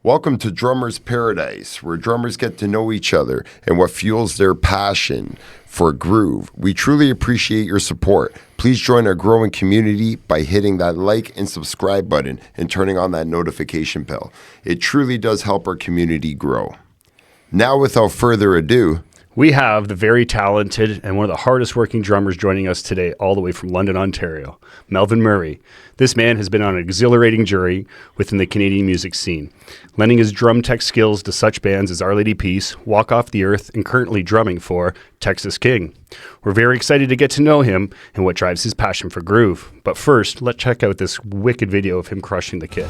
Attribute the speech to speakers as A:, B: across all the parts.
A: Welcome to Drummers Paradise, where drummers get to know each other and what fuels their passion for groove. We truly appreciate your support. Please join our growing community by hitting that like and subscribe button and turning on that notification bell. It truly does help our community grow. Now, without further ado,
B: we have the very talented and one of the hardest working drummers joining us today, all the way from London, Ontario, Melvin Murray. This man has been on an exhilarating journey within the Canadian music scene, lending his drum tech skills to such bands as Our Lady Peace, Walk Off the Earth, and currently drumming for Texas King. We're very excited to get to know him and what drives his passion for groove. But first, let's check out this wicked video of him crushing the kit.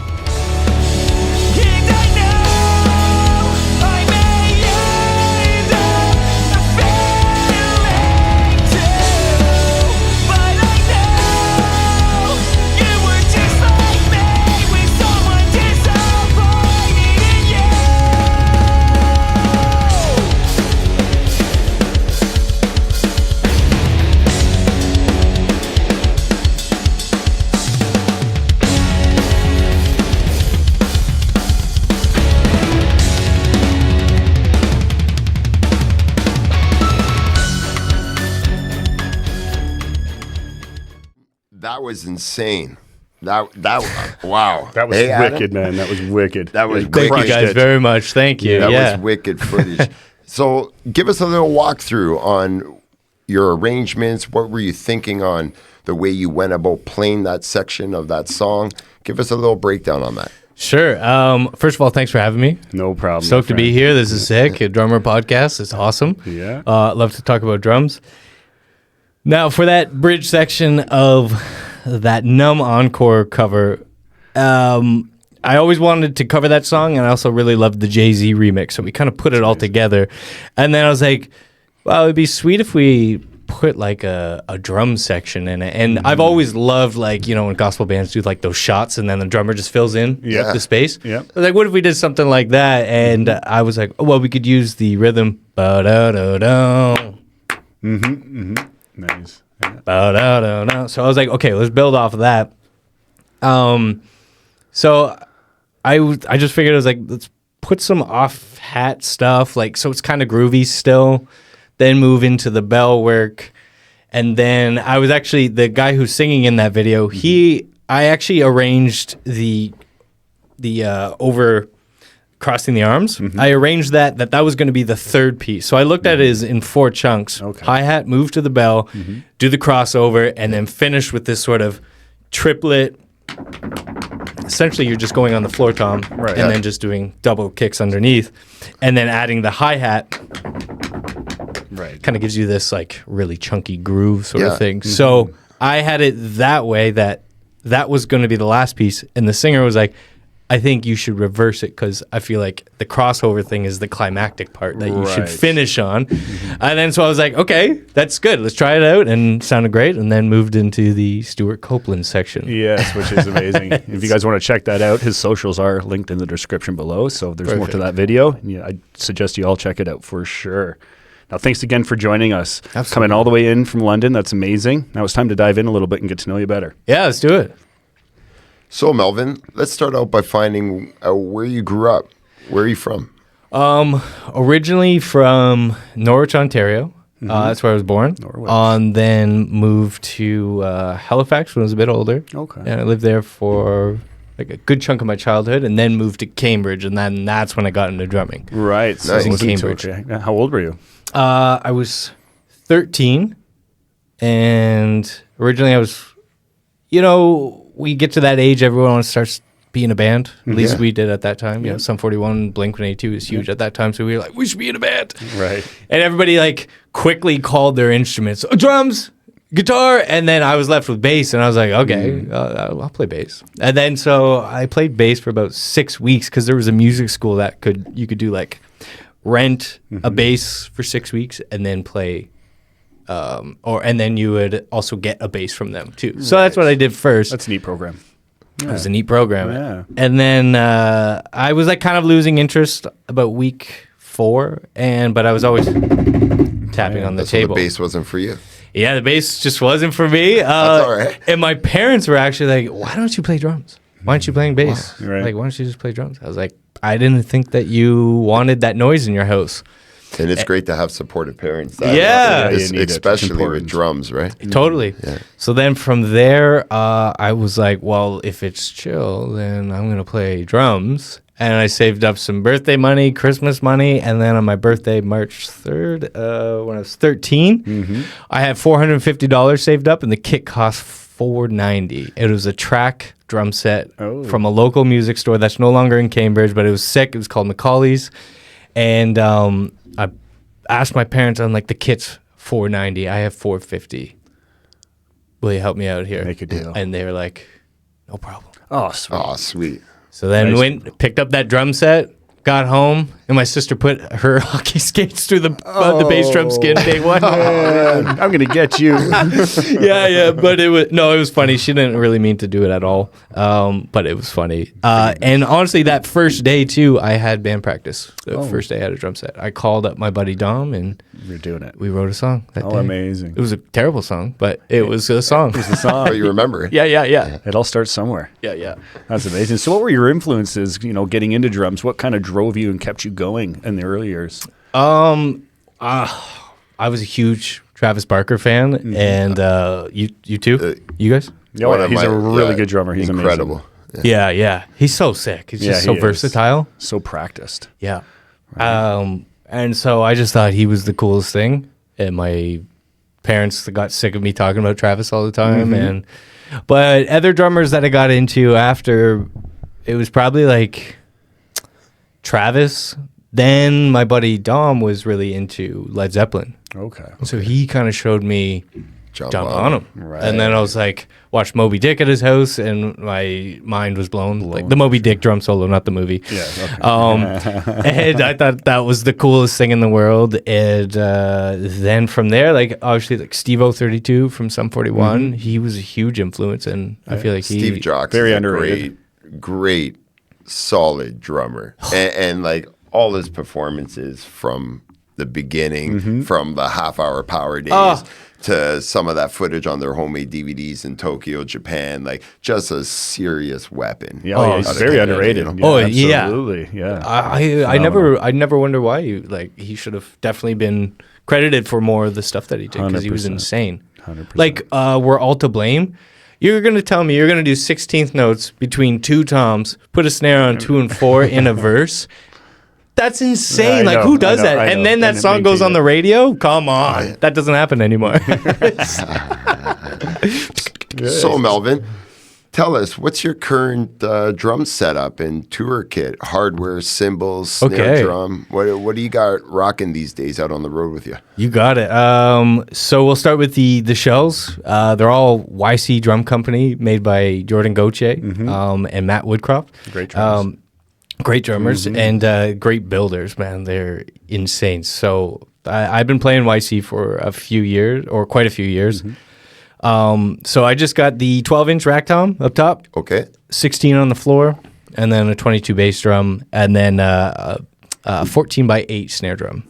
A: that was insane. Wow.
B: That was wicked, man. That was wicked.
A: That was
C: Thank you guys very much. Thank you.
A: That was wicked footage. So give us a little walkthrough on your arrangements. What were you thinking on the way you went about playing that section of that song? Give us a little breakdown on that.
C: Sure. First of all, thanks for having me.
B: No problem.
C: Stoked to be here. This is sick. A drummer podcast. It's awesome.
B: Yeah.
C: Love to talk about drums. Now, for that bridge section of that Numb Encore cover, I always wanted to cover that song, and I also really loved the Jay-Z remix, so we kind of put it all together. And then I was like, well, it'd be sweet if we put like a drum section in it. And I've always loved, like, you know, when gospel bands do like those shots and then the drummer just fills in the space.
B: Yeah.
C: I was like, what if we did something like that? And I was like, oh, well, we could use the rhythm. Ba-da-da-da.
B: Nice. Yeah.
C: Ba-da-da-da. So I was like, okay, let's build off of that. So I just figured, I was like, let's put some off-hat stuff, like, so it's kind of groovy still, then move into the bell work. And then I was actually, the guy who's singing in that video, I actually arranged the over crossing the arms. I arranged that was going to be the third piece. So I looked at it as in 4 chunks.
B: Okay.
C: Hi-hat, move to the bell, do the crossover, and then finish with this sort of triplet. Essentially, you're just going on the floor tom and then just doing double kicks underneath, and then adding the hi-hat.
B: Right.
C: Kind of gives you this like really chunky groove sort of thing. So I had it that way, that was going to be the last piece, and the singer was like, I think you should reverse it because I feel like the crossover thing is the climactic part that you should finish on. And then so I was like, okay, that's good. Let's try it out. And it sounded great. And then moved into the Stuart Copeland section.
B: Yes, which is amazing. If you guys want to check that out, his socials are linked in the description below. So there's more to that video. Yeah, I suggest you all check it out for sure. Now, thanks again for joining us.
C: Absolutely.
B: Coming all the way in from London. That's amazing. Now it's time to dive in a little bit and get to know you better.
C: Yeah, let's do it.
A: So, Melvin, let's start out by finding out where you grew up. Where are you from?
C: Originally from Norwich, Ontario. That's where I was born.
B: Norwich.
C: Then moved to Halifax when I was a bit older.
B: Okay.
C: And I lived there for like a good chunk of my childhood, and then moved to Cambridge, and then that's when I got into drumming.
B: Right.
A: Nice.
C: In Cambridge.
B: How old were you?
C: I was 13, and originally I was, you know, we get to that age, everyone starts being a band. At least we did at that time. You know, Sum 41, Blink-182 was huge at that time, so we were like, we should be in a band.
B: Right.
C: And everybody like quickly called their instruments, drums, guitar, and then I was left with bass, and I was like, okay, I'll play bass. And then so I played bass for about 6 weeks because there was a music school that you could do like rent a bass for 6 weeks and then play. And then you would also get a bass from them too. So that's what I did first.
B: That's a neat program.
C: It was a neat program.
B: Yeah.
C: And then I was like kind of losing interest about week 4, but I was always tapping on the
A: So
C: table.
A: the bass wasn't for you.
C: Yeah, the bass just wasn't for me.
A: That's all right.
C: And my parents were actually like, why don't you play drums? Why aren't you playing bass?
B: Right.
C: Like, why don't you just play drums? I was like, I didn't think that you wanted that noise in your house.
A: And it's great to have supportive parents.
C: Yeah.
B: You need it. It's
A: especially with
B: important.
A: drums, right?
C: Totally.
A: Yeah.
C: So then from there, I was like, well, if it's chill, then I'm going to play drums. And I saved up some birthday money, Christmas money. And then on my birthday, March 3rd, when I was 13, I had $450 saved up, and the kit cost $490. It was a track drum set from a local music store that's no longer in Cambridge, but it was sick. It was called Macaulay's. And I asked my parents, I'm like, the kit's $490. I have $450. Will you help me out here?
B: Make a deal.
C: And they were like, no problem.
B: Oh, sweet.
A: Oh, sweet.
C: So then
B: Nice.
C: picked up that drum set, got home, and my sister put her hockey skates through the bass drum skin day one.
B: I'm going to get you.
C: yeah, but it was funny. She didn't really mean to do it at all, but it was funny. And honestly, that first day too, I had band practice. The first day I had a drum set. I called up my buddy Dom, and
B: You're doing it.
C: we wrote a song that day.
B: Amazing.
C: It was a terrible song, but it was a song.
B: It's a song.
A: But you remember it.
C: Yeah.
B: It all starts somewhere.
C: Yeah.
B: That's amazing. So what were your influences, getting into drums? What kind of drove you and kept you going in the early years?
C: I was a huge Travis Barker fan, and you too? You guys?
A: One of
B: He's
A: my-
B: a really good drummer. He's
A: incredible.
B: amazing.
C: Yeah. He's so sick. He's just so
B: he is.
C: versatile.
B: So practiced.
C: Yeah. And so I just thought he was the coolest thing. And my parents got sick of me talking about Travis all the time. But other drummers that I got into after, it was probably like Travis. Then my buddy Dom was really into Led Zeppelin.
B: Okay.
C: So he kind of showed me
A: Jump
C: Jump
A: on
C: on him.
B: Right.
C: And then I was like, watched Moby Dick at his house, and my mind was blown. Like the Moby Dick drum solo, not the movie.
B: Yeah. Okay.
C: And I thought that was the coolest thing in the world. And then from there, like obviously like Steve-O 32 from Sum 41, he was a huge influence, and I feel like
A: Steve Jocks
B: Very
A: is a
B: underrated.
A: great, solid drummer. and like all his performances from the beginning, from the half-hour power days to some of that footage on their homemade DVDs in Tokyo, Japan, like just a serious weapon.
B: Yeah, he's
A: Out of
B: very
A: Canada,
B: underrated.
A: you know?
C: Oh, yeah.
B: Absolutely. Yeah.
C: I never wonder why he should have definitely been credited for more of the stuff that he did, because he was
B: 100%.
C: insane.
B: 100%.
C: Like we're all to blame. You're gonna tell me you're gonna do 16th notes between two toms, put a snare on 2 and 4 in a verse. That's insane.
B: I
C: like
B: know,
C: who does
B: I know,
C: that?
B: I
C: And
B: know.
C: then that
B: And
C: song goes
B: maintain
C: on the
B: it.
C: radio? Come on. That doesn't happen anymore.
A: So, Melvin, tell us, what's your current drum setup and tour kit? Hardware, cymbals, snare
C: Okay.
A: drum. What do you got rocking these days out on the road with you?
C: You got it. So we'll start with the shells. They're all YC Drum Company, made by Jordan Gauthier and Matt Woodcroft.
B: Great drummers.
C: Great drummers and great builders, man. They're insane. So I've been playing YC for a few years, or quite a few years. So I just got the 12-inch rack tom up top,
A: Okay.
C: 16 on the floor, and then a 22 bass drum, and then a 14 by 8 snare drum.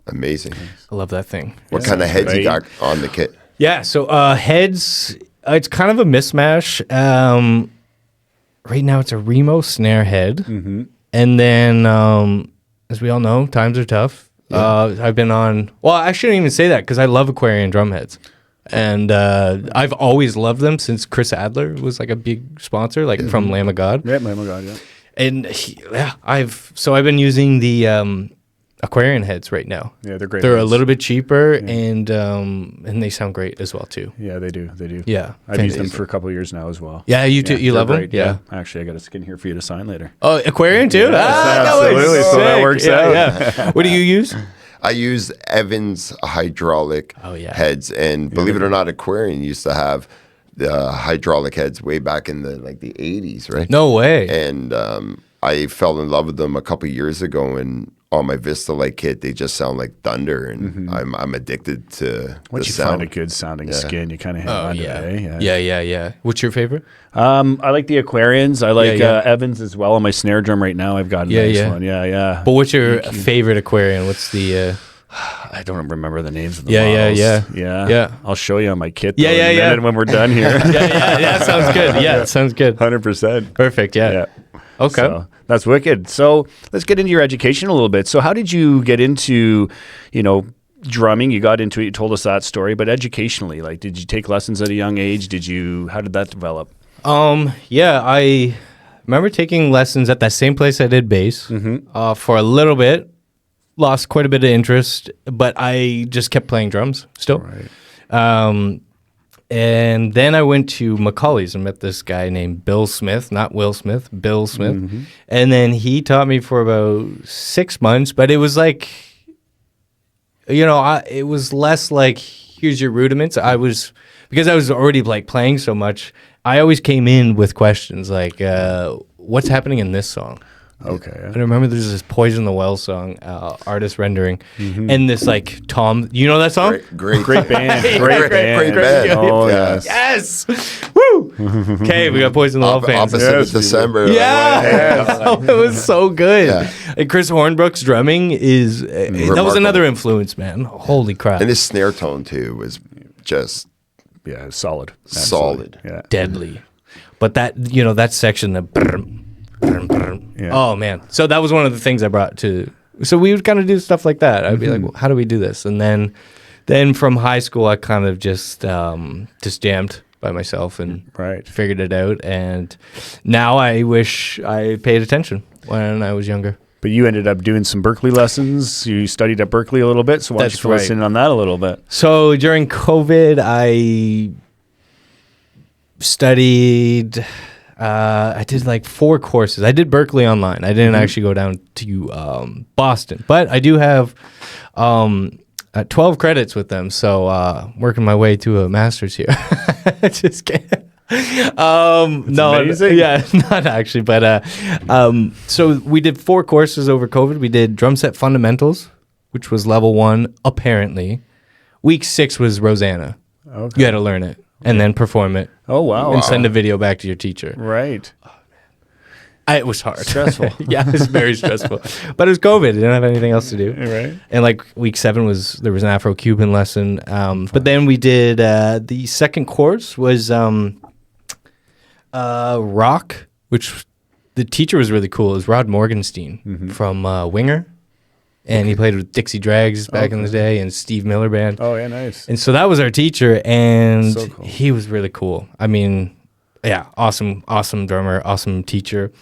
A: Amazing.
C: I love that thing.
A: What kind of heads you
B: Great.
A: got on the kit?
C: Yeah, so heads, it's kind of a mismatch. Right now it's a Remo snare head. And then, as we all know, times are tough. I've been on, well, I shouldn't even say that because I love Aquarian drum heads. And I've always loved them since Chris Adler was like a big sponsor, like from Lamb of God.
B: Yeah, my God, yeah.
C: And I've been using the Aquarian heads right now.
B: Yeah, they're great.
C: They're a
B: heads.
C: little bit cheaper, and they sound great as well too.
B: Yeah, they do. They do.
C: Yeah,
B: I've used them
C: fantastic.
B: for a couple of years now as well.
C: Yeah, you too. You
B: they're
C: love them?
B: great,
C: Yeah.
B: Actually, I got a skin here for you to sign later.
C: Oh, Aquarian too?
B: Yes, absolutely. So that
C: Sick.
B: works
C: Yeah,
B: out.
C: yeah. What do you use?
A: I use Evans hydraulic heads, and believe it or not, Aquarian used to have the hydraulic heads way back in the 80s, right?
C: No way.
A: And I fell in love with them a couple years ago, and on my Vista Light kit, they just sound like thunder, and I'm addicted to
B: Once
A: the
B: you
A: sound.
B: find a good sounding skin, you kind of hang on to it.
C: Yeah. What's your favorite?
B: I like the Aquarians. I like
C: Yeah.
B: Evans as well on my snare drum right now. I've got a nice one. Yeah.
C: But what's your favorite Aquarian? What's the...
B: I don't remember the names of the
C: Yeah,
B: models.
C: yeah.
B: I'll show you on my kit.
C: Yeah,
B: though,
C: yeah,
B: in a minute when we're done here.
C: yeah, sounds good. Yeah, it sounds good.
B: 100%.
C: Perfect, yeah. Okay.
B: So that's wicked. So let's get into your education a little bit. So how did you get into, drumming? You got into it, you told us that story, but educationally, like, did you take lessons at a young age? How did that develop?
C: Yeah, I remember taking lessons at that same place I did bass for a little bit. Lost quite a bit of interest, but I just kept playing drums still.
B: Right.
C: And then I went to Macaulay's and met this guy named Bill Smith, not Will Smith, Bill Smith. And then he taught me for about 6 months, but it was like, it was less like, here's your rudiments. Because I was already like playing so much, I always came in with questions like, what's happening in this song?
B: Okay.
C: I remember there's this Poison the Well song, artist rendering, and this like Tom. You know that song?
A: Great
B: band.
A: Great band.
B: Oh,
A: yes.
C: Yes. Woo. Okay, we got Poison the Well fans.
A: Opposite of December.
C: Yeah. It was so good.
A: Yeah.
C: And Chris Hornbrook's drumming is that was
A: Remarkable.
C: another influence, man. Holy crap.
A: And his snare tone too was just
B: Yeah, solid.
A: solid.
B: Yeah.
C: Deadly. But that section, the brrm, brrm, brrm.
B: Yeah.
C: Oh man. So that was one of the things I brought to. So we would kind of do stuff like that. I'd be like, well, how do we do this? And then from high school, I kind of just jammed by myself and
B: Right.
C: figured it out. And now I wish I paid attention when I was younger.
B: But you ended up doing some Berkeley lessons. You studied at Berkeley a little bit, so why don't you
C: That's
B: fill us
C: right.
B: in on that a little bit?
C: So during COVID, I studied. I did like 4 courses. I did Berkeley online. I didn't actually go down to Boston, but I do have 12 credits with them. So working my way to a master's here. Just kidding. No,
B: amazing.
C: yeah, not actually, but so we did 4 courses over COVID. We did drum set fundamentals, which was level 1. Apparently, week 6 was Rosanna.
B: Okay.
C: You had to learn it and then perform it.
B: Oh, wow.
C: And send a video back to your teacher.
B: Right.
C: It was hard.
B: Stressful.
C: Yeah, it was very stressful. But it was COVID. I didn't have anything else to do.
B: Right.
C: And like week 7 there was an Afro-Cuban lesson. But then we did the second course was rock, which the teacher was really cool. It was Rod Morgenstein from Winger. And he played with Dixie Drags back in the day and Steve Miller Band.
B: Oh, yeah, nice.
C: And so that was our teacher, and
B: So cool.
C: he was really cool. I mean, yeah, awesome drummer, awesome teacher.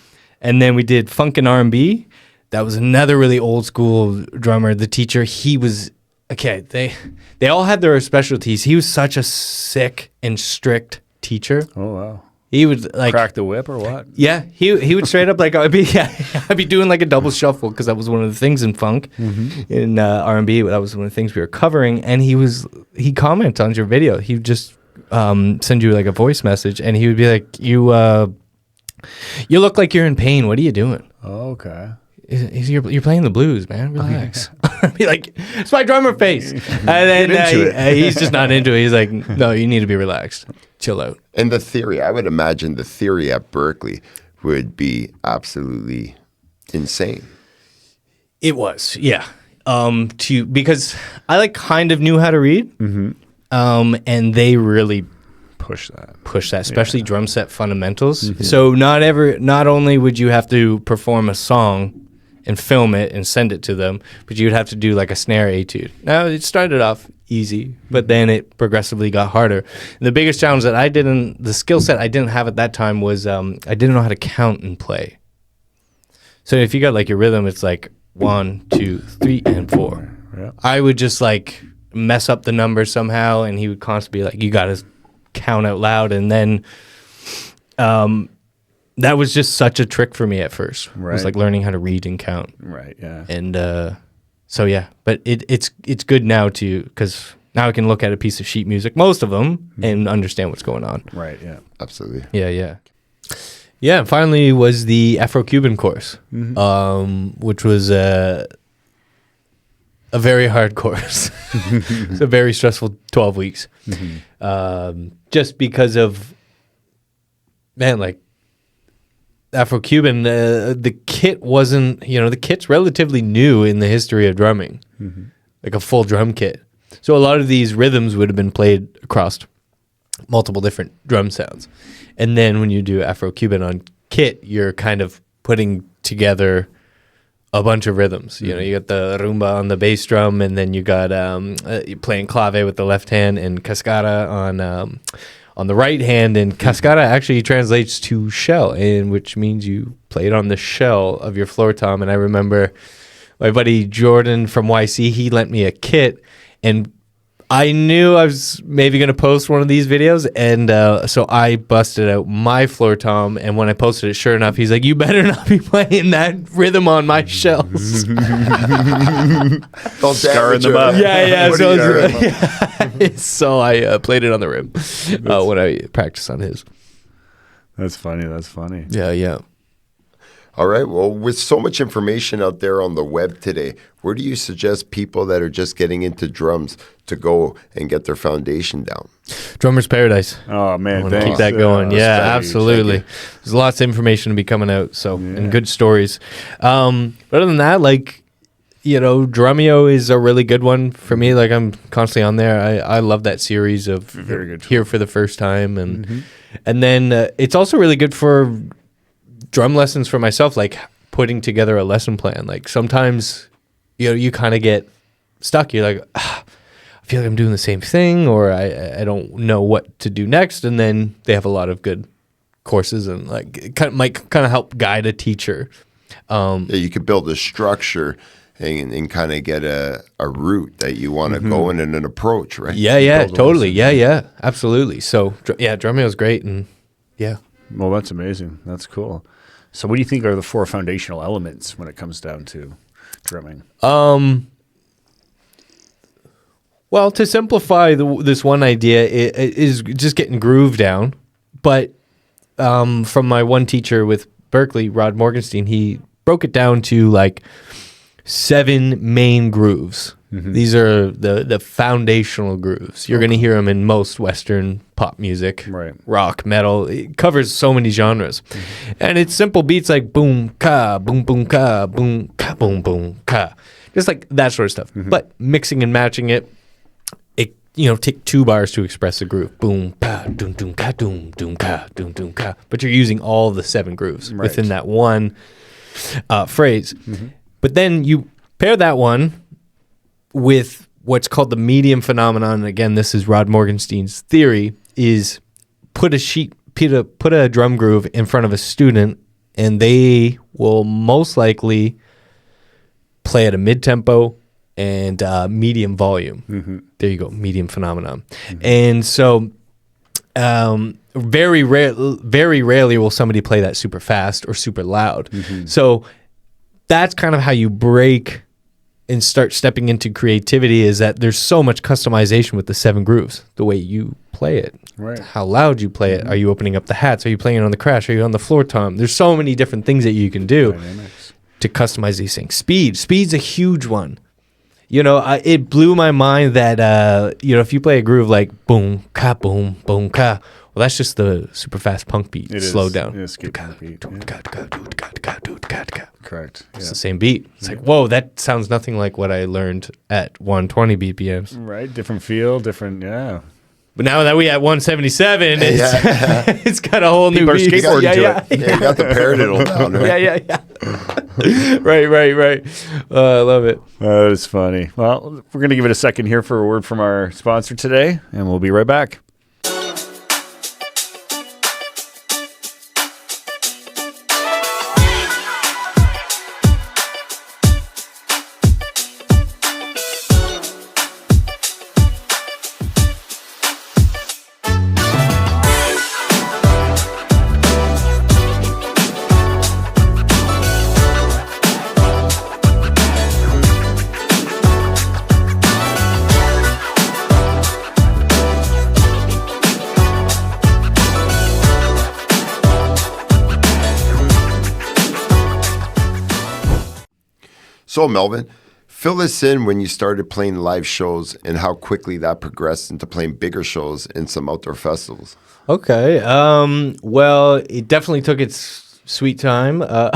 C: And then we did funk and R&B. That was another really old school drummer. The teacher, he was okay. They all had their specialties. He was such a sick and strict teacher.
B: Oh, wow.
C: He would like
B: Crack the whip or what?
C: yeah, he would straight up like I'd be doing like a double shuffle because that was one of the things in funk, in R&B. That was one of the things we were covering, and he commented on your video. He would just send you like a voice message, and he would be like, "You look like you're in pain. What are you doing?"
B: Oh, okay.
C: You're playing the blues, man. Relax. I'd be like, it's my drummer face, and then he's just not into it. He's like, no, you need to be relaxed. Chill out.
A: And the theory, I would imagine the theory at Berkeley would be absolutely insane.
C: It was, yeah. Because I like kind of knew how to read, and they really
B: Push that.
C: especially drum set fundamentals. So not only would you have to perform a song and film it and send it to them, but you'd have to do like a snare etude. Now it started off easy, but then it progressively got harder. And the biggest challenge that the skill set I didn't have at that time was I didn't know how to count and play. So if you got like your rhythm, it's like 1, 2, 3, and 4.
B: Yeah.
C: I would just like mess up the numbers somehow, and he would constantly be like, you got to count out loud. And then that was just such a trick for me at first. It was
B: Right.
C: like learning how to read and count.
B: Right, yeah.
C: And so yeah, but it's good now because now I can look at a piece of sheet music, most of them, and understand what's going on.
B: Right, yeah.
A: Absolutely.
C: Yeah. And finally was the Afro-Cuban course, which was a very hard course. It's a very stressful 12 weeks. Just because of, man, like, Afro-Cuban, the kit wasn't, the kit's relatively new in the history of drumming, like a full drum kit. So a lot of these rhythms would have been played across multiple different drum sounds. And then when you do Afro-Cuban on kit, you're kind of putting together a bunch of rhythms. You know, you got the rumba on the bass drum, and then you got you playing clave with the left hand and cascara on the right hand. And cascara actually translates to shell, and which means you play it on the shell of your floor tom. And I remember my buddy Jordan from YC, he lent me a kit, and I knew I was maybe going to post one of these videos, and so I busted out my floor tom, and when I posted it, sure enough, he's like, you better not be playing that rhythm on my shells.
A: Don't
B: Scarring them up.
C: Yeah. So I played it on the rim when I practiced on his.
B: That's funny.
C: Yeah.
A: All right. Well, with so much information out there on the web today, where do you suggest people that are just getting into drums to go and get their foundation down?
C: Drummers Paradise.
B: Oh, man,
C: Keep
B: thanks.
C: that going. Yeah,
B: Thank you.
C: absolutely. There's lots of information to be coming out, and good stories. But other than that, like, Drumeo is a really good one for me. Like, I'm constantly on there. I love that series of
B: Very good.
C: Here for the First Time. And then it's also really good for drum lessons for myself, like putting together a lesson plan. Like sometimes, you kind of get stuck. You're like, I feel like I'm doing the same thing, or I don't know what to do next. And then they have a lot of good courses, and like it might kind of help guide a teacher.
A: You could build a structure and kind of get a route that you want to go in and an approach, right?
C: Yeah, totally. Yeah, absolutely. So Drumeo is great, and yeah.
B: Well, that's amazing. That's cool. So what do you think are the 4 foundational elements when it comes down to drumming?
C: Well, to simplify this one idea, it is just getting groove down. But from my one teacher with Berkeley, Rod Morgenstein, he broke it down to like 7 main grooves. These are the foundational grooves. You're going to hear them in most Western pop music,
B: Right.
C: rock, metal. It covers so many genres. And it's simple beats like boom, ka, boom, boom, ka, boom, ka. Just like that sort of stuff. But mixing and matching it, take 2 bars to express a groove. Boom, ka, doom, doom, ka, doom, doom, ka, doom, doom, ka. But you're using all of the 7 grooves within that one phrase. But then you pair that one with what's called the medium phenomenon. And again, this is Rod Morgenstein's theory, is put a drum groove in front of a student, and they will most likely play at a mid-tempo and medium volume. There you go, medium phenomenon. And so very rarely will somebody play that super fast or super loud. So that's kind of how you break and start stepping into creativity, is that there's so much customization with the 7 grooves, the way you play it,
B: Right.
C: how loud you play it. Are you opening up the hats? Are you playing it on the crash? Are you on the floor tom? There's so many different things that you can do to customize these things. Speed's a huge one. It blew my mind that, if you play a groove like boom, ka, boom, boom, ka, well, that's just the super fast punk beat.
B: It
C: Slowed
B: is.
C: down.
B: It is skip punk beat. Correct.
C: It's the same beat. It's like, whoa, that sounds nothing like what I learned at 120 BPMs.
B: Right. Different feel, different, yeah.
C: But now that we at 177, it's got a whole new
B: People are
C: beat.
B: skateboarding to it.
A: Yeah, you got the paradiddle down, right?
C: Right. I love it.
B: That is funny. Well, we're going to give it a second here for a word from our sponsor today, and we'll be right back.
A: So, Melvin, fill us in when you started playing live shows and how quickly that progressed into playing bigger shows in some outdoor festivals.
C: Okay. Well, it definitely took its sweet time. Not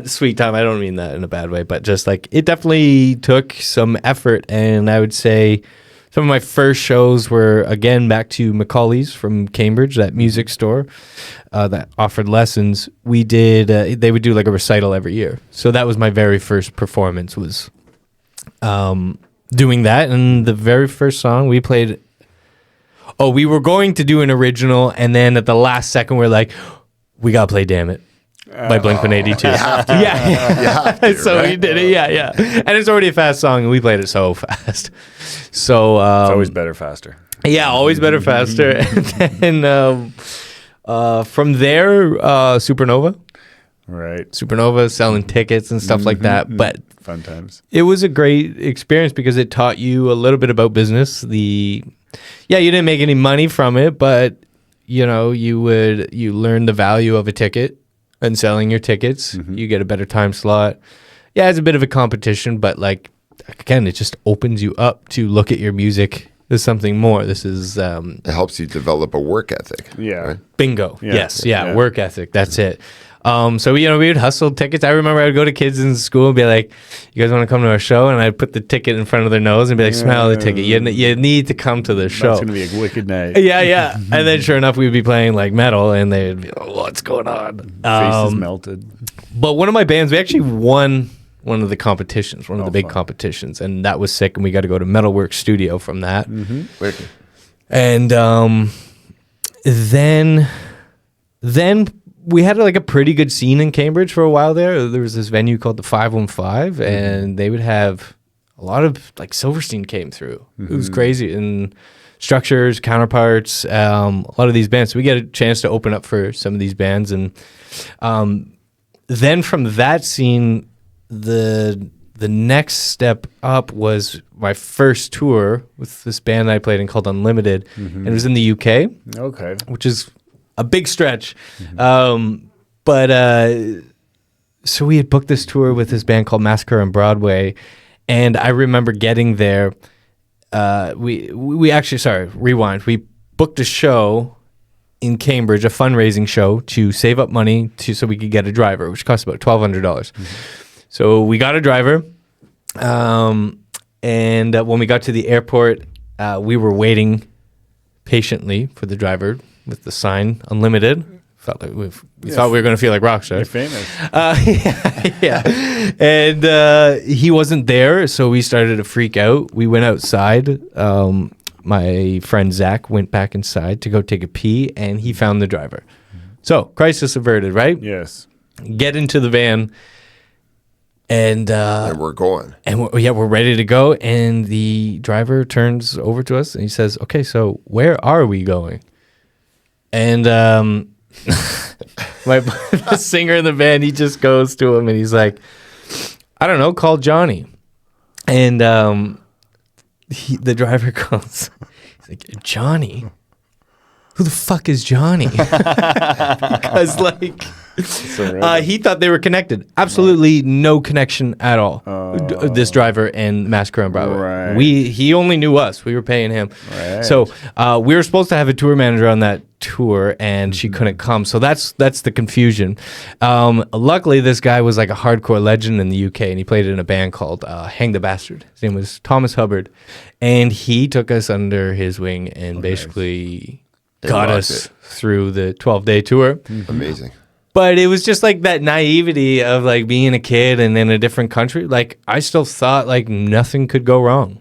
C: sweet time. I don't mean that in a bad way, but just like it definitely took some effort. And I would say Some of my first shows were, again, back to Macaulay's from Cambridge, that music store that offered lessons. We did, they would do like a recital every year. So that was my very first performance, was doing that. And the very first song we played, we were going to do an original. And then at the last second, we're like, we got to play Damn It by Blink-182. Yeah. So
A: right?
C: we did it. Yeah. And it's already a fast song, and we played it so fast. So
B: It's always better faster.
C: yeah, always better faster. And then from there, Supernova.
B: Right.
C: Supernova selling tickets and stuff like that. But
B: Fun times.
C: it was a great experience because it taught you a little bit about business. You didn't make any money from it, but you learn the value of a ticket and selling your tickets. You get a better time slot. Yeah, it's a bit of a competition, but like, again, it just opens you up to look at your music as something more. This is
A: It helps you develop a work ethic.
B: Yeah.
A: Right?
C: bingo.
B: Yeah.
C: Yes,
B: Yeah.
C: work ethic. That's it. So we would hustle tickets. I remember I would go to kids in school and be like, "You guys want to come to our show?" And I'd put the ticket in front of their nose and be like, "Smell the ticket. You need to come to the show."
B: That's going to be a wicked night.
C: Yeah. And then sure enough, we'd be playing like metal, and they'd be like, "What's going on?"
B: Faces melted.
C: But one of my bands, we actually won one of the competitions, one of the big
B: fun.
C: competitions, and that was sick. And we got to go to Metalworks Studio from that.
A: Wicked.
C: And then we had like a pretty good scene in Cambridge for a while there. There was this venue called the 515, and they would have a lot of, like, Silverstein came through. It was crazy. And Structures, Counterparts, a lot of these bands. So we get a chance to open up for some of these bands. And then from that scene, the next step up was my first tour with this band I played in called Unlimited. And it was in the UK,
B: Okay.
C: which is a big stretch. So we had booked this tour with this band called Massacre on Broadway. And I remember getting there. We actually, sorry, rewind. We booked a show in Cambridge, a fundraising show to save up money so we could get a driver, which cost about $1,200. So we got a driver. And when we got to the airport, we were waiting patiently for the driver with the sign Unlimited. Felt like we thought we were going to feel like rock
B: You're
C: stars.
B: famous.
C: Yeah. And he wasn't there, so we started to freak out. We went outside. My friend Zach went back inside to go take a pee, and he found the driver. So, crisis averted, right?
B: Yes.
C: Get into the van, and
A: we're going.
C: and we're ready to go. And the driver turns over to us, and he says, "Okay, so where are we going?" And the singer in the band, he just goes to him and he's like, "I don't know, call Johnny." And the driver goes, he's like, "Johnny? Who the fuck is Johnny?" Because like he thought they were connected. Absolutely no connection at all. This driver and Massacre on Broadway.
B: Right.
C: He only knew us. We were paying him.
B: Right.
C: So we were supposed to have a tour manager on that tour, and she couldn't come. So that's the confusion. Luckily, this guy was like a hardcore legend in the UK, and he played in a band called Hang the Bastard. His name was Thomas Hubbard, and he took us under his wing and basically got
A: rocked
C: us
A: it.
C: through the 12-day tour.
A: Amazing.
C: But it was just like that naivety of like being a kid and in a different country. Like I still thought like nothing could go wrong.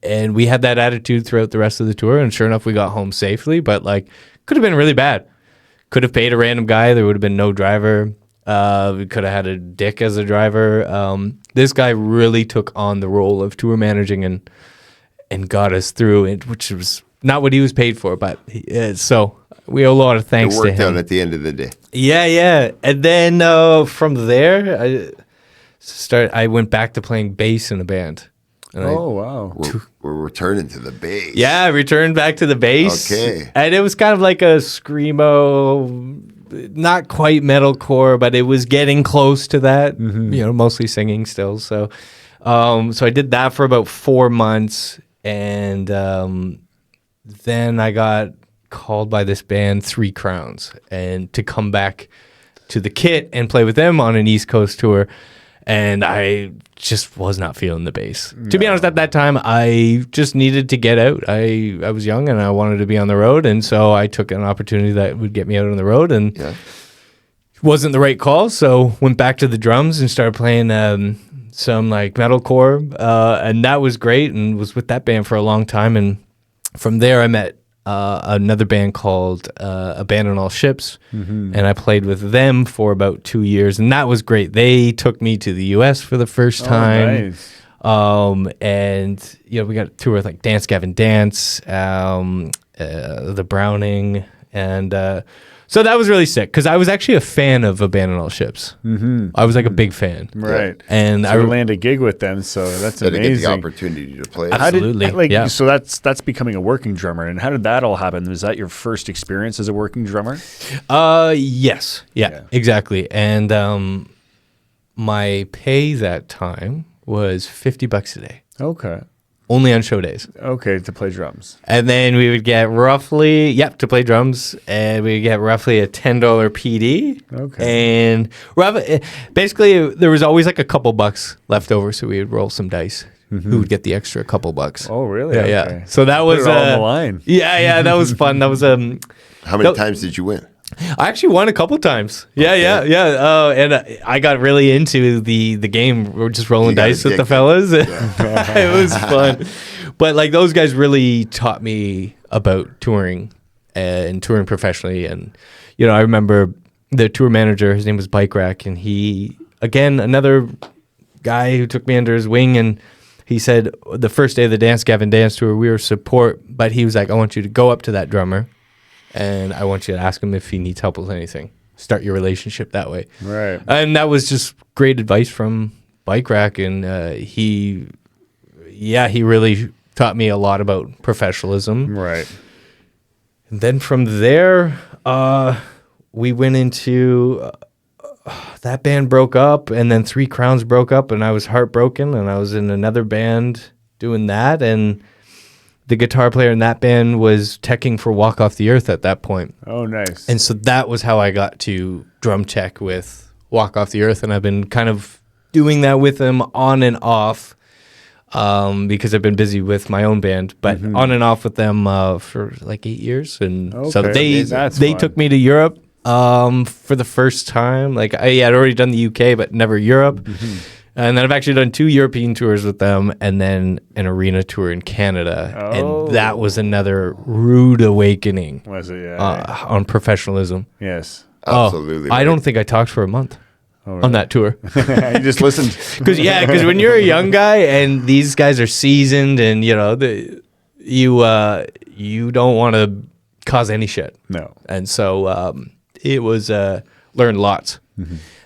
C: And we had that attitude throughout the rest of the tour. And sure enough, we got home safely. But like could have been really bad. Could have paid a random guy. There would have been no driver. We could have had a dick as a driver. This guy really took on the role of tour managing and got us through it, which was not what he was paid for. But so we owe a lot of thanks
A: It
C: to
A: worked
C: him.
A: out at the end of the day.
C: Yeah. And then from there, I went back to playing bass in a band. And
B: Wow.
A: We're returning to the bass.
C: I returned back to the bass.
A: Okay.
C: And it was kind of like a screamo, not quite metalcore, but it was getting close to that. Mostly singing still. So I did that for about 4 months, and then I got called by this band, Three Crowns, and to come back to the Kit and play with them on an East Coast tour. and I just was not feeling the bass. To be honest, at that time, I just needed to get out. I was young and I wanted to be on the road, and so I took an opportunity that would get me out on the road, and wasn't the right call. So went back to the drums and started playing some like metalcore, and that was great, and was with that band for a long time. And from there, I met another band called Abandon All Ships, and I played with them for about 2 years, and that was great. They took me to the U.S. for the first time.
B: Nice.
C: And we got a tour with like Dance Gavin Dance, the Browning, and so that was really sick because I was actually a fan of Abandon All Ships. I was like a big fan,
B: Right.
C: And
B: I land a gig with them, so that's
A: To
B: amazing.
A: get the opportunity to play.
C: Absolutely.
B: So that's becoming a working drummer. And how did that all happen? Was that your first experience as a working drummer?
C: Yes. Yeah. Exactly. And my pay that time was $50 a day,
B: Okay.
C: only on show days.
B: Okay, to play drums.
C: And then we would get roughly, to play drums, and we would get roughly a $10 PD.
B: Okay.
C: And basically, there was always like a couple bucks left over, so we would roll some dice. Who would get the extra couple bucks?
B: Oh, really?
C: Yeah,
B: Okay.
C: yeah. So that was
B: Put it all on the line.
C: Yeah, that was fun. That was
A: How many times did you win?
C: I actually won a couple times. Yeah. And I got really into the game. We were just rolling
A: You got
C: dice with the
A: addicted.
C: fellas. It was fun. But like those guys really taught me about touring and touring professionally. And I remember the tour manager. His name was Bike Rack, and he, again, another guy who took me under his wing. And he said the first day of the Dance Gavin Dance tour, we were support, but he was like, I want you to go up to that drummer, and I want you to ask him if he needs help with anything. Start your relationship that way.
B: Right.
C: And that was just great advice from Bike Rack. And he really taught me a lot about professionalism.
B: Right.
C: And then from there, we went into that band broke up, and then Three Crowns broke up, and I was heartbroken, and I was in another band doing that. And the guitar player in that band was teching for Walk Off the Earth at that point.
B: Oh, nice.
C: And so that was how I got to drum tech with Walk Off the Earth. And I've been kind of doing that with them on and off because I've been busy with my own band, but on and off with them for like 8 years. And so
B: Okay.
C: they
B: That's
C: they
B: fun.
C: took me to Europe for the first time. Like I had already done the UK, but never Europe. And then I've actually done 2 European tours with them, and then an arena tour in Canada.
B: Oh.
C: And that was another rude awakening
B: Was it? Yeah.
C: on professionalism.
B: Yes.
A: Absolutely.
C: I don't think I talked for a month on that tour.
B: You just listened.
C: Because when you're a young guy and these guys are seasoned, and you don't want to cause any shit.
B: No.
C: And so it was learned lots.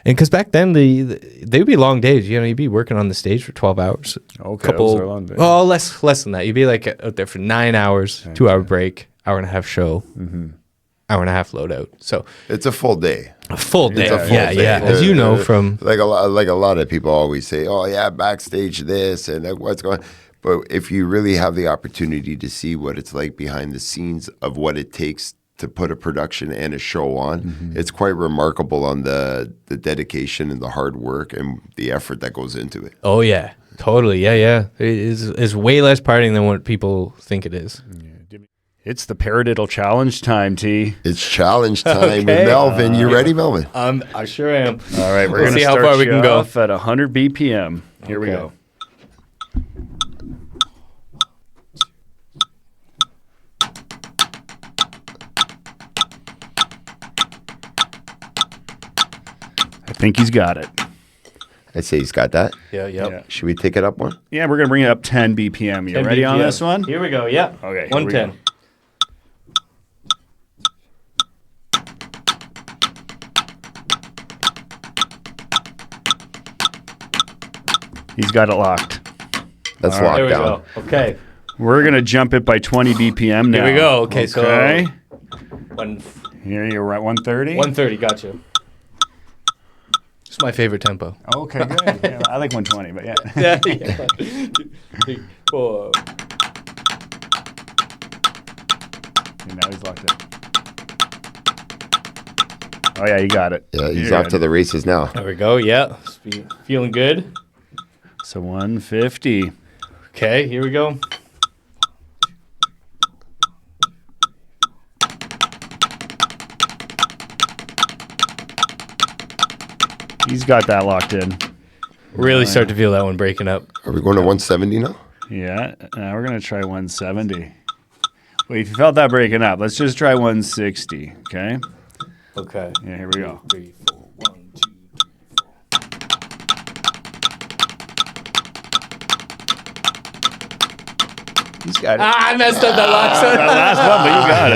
C: And because back then they'd be long days. You'd be working on the stage for 12 hours.
B: Okay, those are long days.
C: Well, less than that. You'd be like out there for 9 hours, 2-hour break, hour and a half show, hour and a half load out. So
A: It's a full day.
C: a full day.
A: It's a full day.
C: As you know from
A: like a lot of people always say, "Oh yeah, backstage this and what's going." But if you really have the opportunity to see what it's like behind the scenes of what it takes to put a production and a show on, it's quite remarkable on the dedication and the hard work and the effort that goes into it.
C: Oh yeah, totally. Yeah. It's way less partying than what people think it is.
B: It's the Paradiddle Challenge time, T.
A: It's challenge time with
C: Okay.
A: Melvin. You ready, Melvin?
C: I sure am.
B: All right, we're
C: We'll
B: going to
C: see how
B: start
C: far we can go.
B: off at 100 BPM. Here we
C: Okay.
B: go. I think he's got it.
A: I say he's got that.
C: Yeah.
B: Yeah.
A: Should we take it up one?
B: Yeah, we're going to bring it up 10 BPM. You ready on this one?
C: Here we go. Yeah.
B: Okay, here we
C: 110.
B: go. He's got it locked.
A: That's
B: All right.
C: There we
A: lockdown.
C: go. Okay.
B: We're going to jump it by 20 BPM now.
C: Here we go. Okay, so-
B: Okay.
C: One,
B: Here you're at 130.
C: 130. Gotcha. It's my favorite tempo.
B: Okay, good. Yeah, I like 120, but yeah.
C: Yeah. 2, 3, 4.
B: Okay, now he's locked it. Oh, yeah, you got it.
A: Yeah, he's
B: You're
A: off to the races now.
C: There we go. Yeah. Feeling good.
B: So 150.
C: Okay, here we go.
B: He's got that locked in.
C: Really start to feel that one breaking up.
A: Are we going to 170 now?
B: Yeah, now we're going to try 170. Wait, if you felt that breaking up, let's just try 160, okay?
C: Okay.
B: Yeah, here we go.
C: 3, 4, 1, 2, 3, 4.
B: He's got it.
C: I messed up that last one.
B: That last one, but you got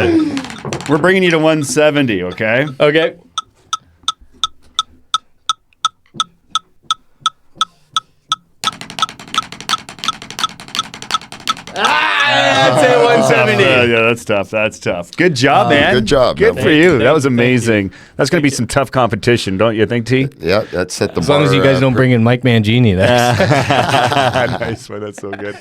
B: it. We're bringing you to 170, okay?
C: Okay. I'd say 170.
B: Yeah, that's tough. That's tough. Good job, man.
A: Good job,
B: Good
A: man.
B: for you.
C: Thank
B: That was
C: you.
B: amazing. That's going to be some tough competition, don't you think, T?
A: Yeah, that set the
C: As long as you guys don't bring in Mike Mangini, that's
B: Nice one. That's so good.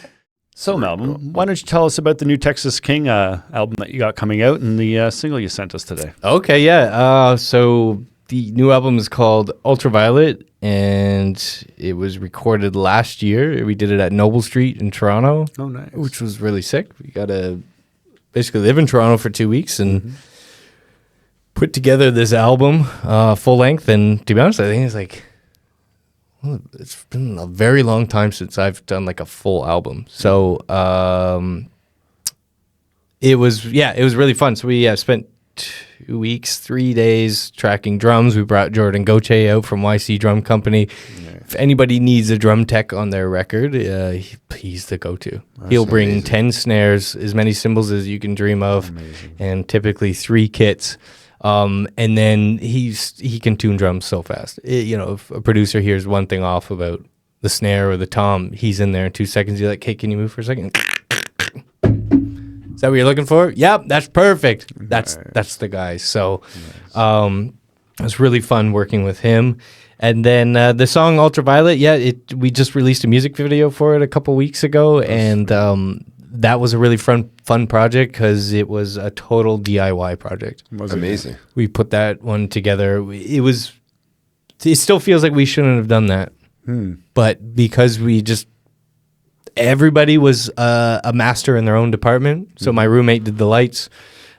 B: So, Melvin, why don't you tell us about the new Texas King album that you got coming out and the single you sent us today?
C: okay. Yeah. So the new album is called Ultraviolet, and it was recorded last year. We did it at Noble Street in Toronto.
B: Oh, nice.
C: Which was really sick. We got to basically live in Toronto for 2 weeks and put together this album, full length. And to be honest, I think it's like, well, it's been a very long time since I've done like a full album. So it was really fun. So we spent 2 weeks, 3 days tracking drums. We brought Jordan Goche out from YC Drum Company. If anybody needs a drum tech on their record, he's the go-to. He'll bring
A: amazing.
C: 10 snares, as many cymbals as you can dream of, and typically 3 kits. And then he can tune drums so fast. If a producer hears one thing off about the snare or the tom, he's in there in 2 seconds. You're like, hey, can you move for a second? Is that what you're looking for? Yep, that's perfect. That's the guy. So it was really fun working with him. And then the song Ultraviolet, we just released a music video for it a couple weeks ago, and that was a really fun project because it was a total DIY project.
A: Amazing.
C: We put that one together. It still feels like we shouldn't have done that, but because everybody was a master in their own department. So my roommate did the lights.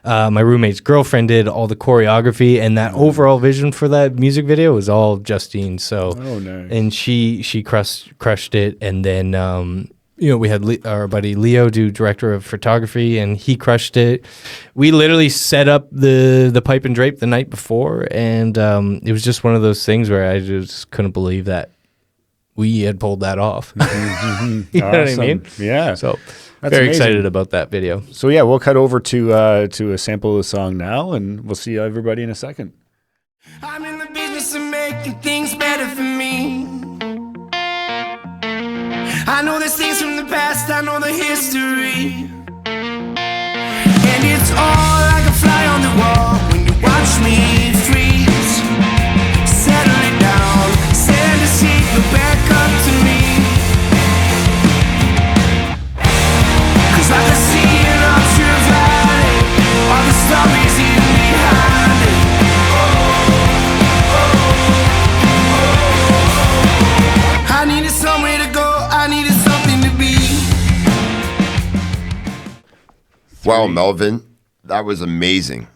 C: My roommate's girlfriend did all the choreography, and that overall vision for that music video was all Justine. So,
B: nice.
C: And she crushed it. And then we had our buddy Leo do director of photography, and he crushed it. We literally set up the pipe and drape the night before, and it was just one of those things where I just couldn't believe that we had pulled that off. You know what I mean?
B: Yeah.
C: So
B: That's
C: very
B: amazing.
C: excited about that video.
B: So yeah, we'll cut over to a sample of the song now, and we'll see everybody in a second.
D: I'm in the business of making things better for me. I know there's things from the past, I know the history. And it's all like a fly on the wall when you watch me freeze. Settle it down, send a seat, look back up to me. 'Cause like I see in ultraviolet, all the stories in behind it. I needed somewhere to go, I needed something to be.
A: Wow, Melvin, that was amazing.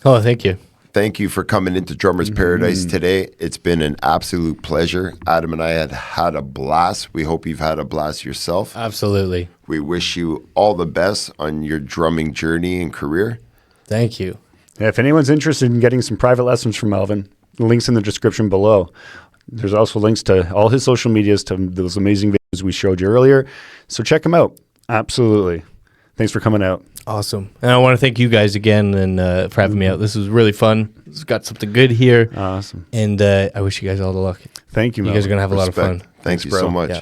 C: Oh, thank you.
A: Thank you for coming into Drummers Paradise today. It's been an absolute pleasure. Adam and I had a blast. We hope you've had a blast yourself.
C: Absolutely.
A: We wish you all the best on your drumming journey and career.
C: Thank you.
B: Yeah, if anyone's interested in getting some private lessons from Melvin, the link's in the description below. There's also links to all his social medias, to those amazing videos we showed you earlier. So check him out. Absolutely. Thanks for coming out.
C: Awesome. And I want to thank you guys again and for having me out. This was really fun. It's got something good here.
B: Awesome.
C: And I wish you guys all the luck.
B: Thank you,
C: You
B: Melvin.
C: guys are going to have a lot of fun.
A: Thank
B: Thanks,
A: you
B: bro.
A: so much.
C: Yeah.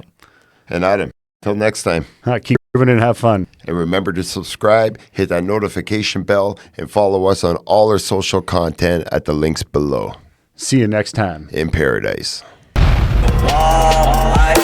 A: And Adam, till next time.
B: Keep moving and have fun.
A: And remember to subscribe, hit that notification bell, and follow us on all our social content at the links below.
B: See you next time.
A: In Paradise.
D: I